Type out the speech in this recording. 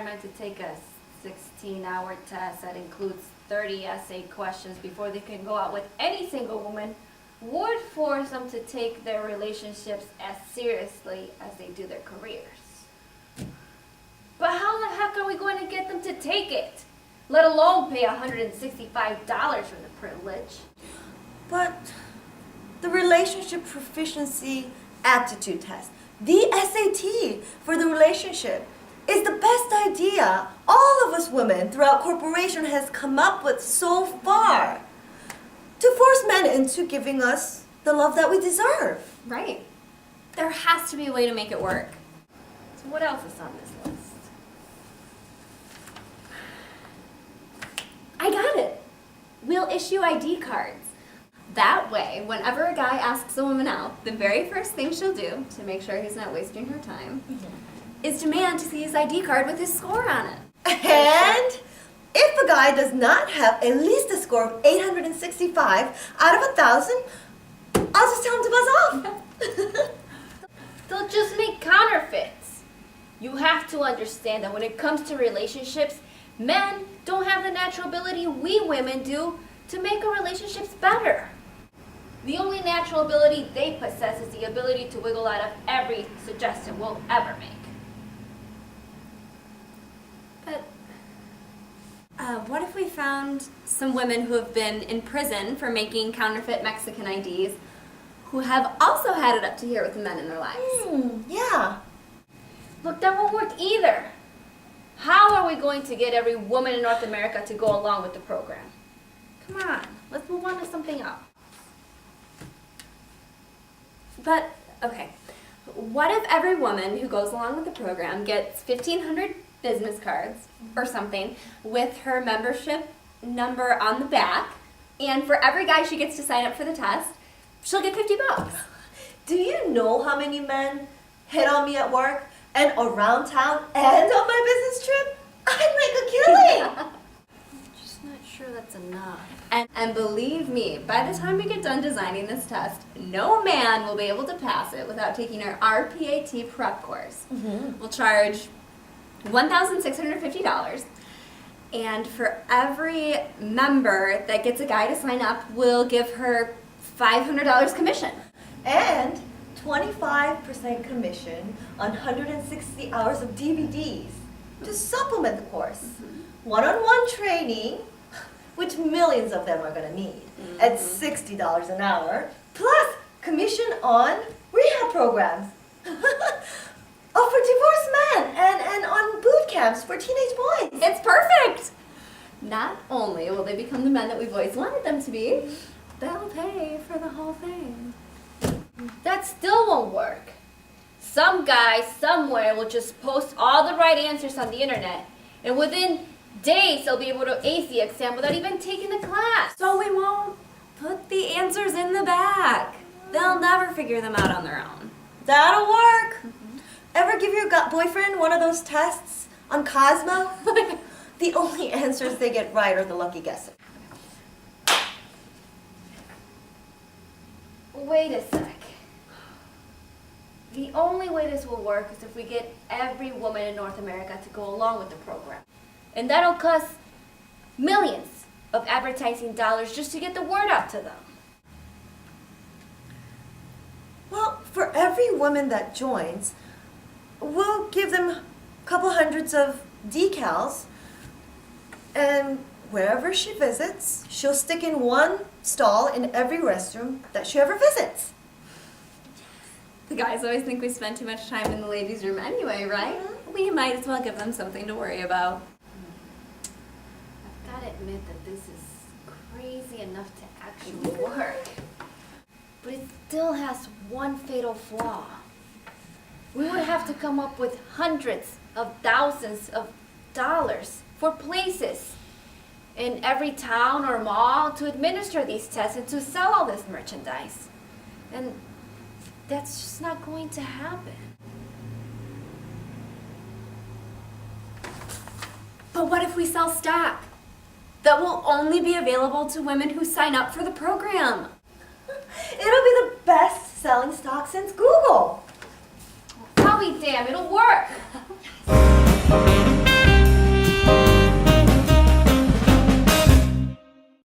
requirement to take a 16-hour test that includes 30 essay questions before they can go out with any single woman would force them to take their relationships as seriously as they do their careers. But how the heck are we going to get them to take it? Let alone pay $165 for the privilege. But the relationship proficiency aptitude test, the SAT for the relationship, is the best idea all of us women throughout corporation has come up with so far to force men into giving us the love that we deserve. Right. There has to be a way to make it work. So what else is on this list? I got it. We'll issue ID cards. That way, whenever a guy asks a woman out, the very first thing she'll do to make sure he's not wasting her time is demand to see his ID card with his score on it. And if a guy does not have at least a score of 865 out of 1,000, I'll just tell him to buzz off. They'll just make counterfeits. You have to understand that when it comes to relationships, men don't have the natural ability we women do to make our relationships better. The only natural ability they possess is the ability to wiggle out of every suggestion we'll ever make. But what if we found some women who have been in prison for making counterfeit Mexican IDs who have also had it up to here with the men in their lives? Yeah. Look, that won't work either. How are we going to get every woman in North America to go along with the program? Come on, let's move on to something else. But, okay, what if every woman who goes along with the program gets 1,500 business cards or something with her membership number on the back, and for every guy she gets to sign up for the test, she'll get $50? Do you know how many men hit on me at work and around town and on my business trip? I'd make a killing. I'm just not sure that's enough. And believe me, by the time we get done designing this test, no man will be able to pass it without taking our RPAT prep course. We'll charge $1,650, and for every member that gets a guy to sign up, we'll give her $500 commission. And 25% commission on 160 hours of DVDs to supplement the course. One-on-one training, which millions of them are going to need, at $60 an hour, plus commission on rehab programs. Oh, for divorced men and on boot camps for teenage boys. It's perfect! Not only will they become the men that we've always wanted them to be, they'll pay for the whole thing. That still won't work. Some guy somewhere will just post all the right answers on the internet, and within days they'll be able to ace the exam without even taking the class. So we won't put the answers in the back. They'll never figure them out on their own. That'll work. Ever give your boyfriend one of those tests on Cosmo? The only answers they get right are the lucky guesser. Wait a sec. The only way this will work is if we get every woman in North America to go along with the program. And that'll cost millions of advertising dollars just to get the word out to them. Well, for every woman that joins, we'll give them a couple hundreds of decals, and wherever she visits, she'll stick in one stall in every restroom that she ever visits. The guys always think we spend too much time in the ladies' room anyway, right? We might as well give them something to worry about. I've got to admit that this is crazy enough to actually work. But it still has one fatal flaw. We would have to come up with hundreds of thousands of dollars for places in every town or mall to administer these tests and to sell all this merchandise. And that's just not going to happen. But what if we sell stock that will only be available to women who sign up for the program? It'll be the best-selling stock since Google. I'll be damned, it'll work.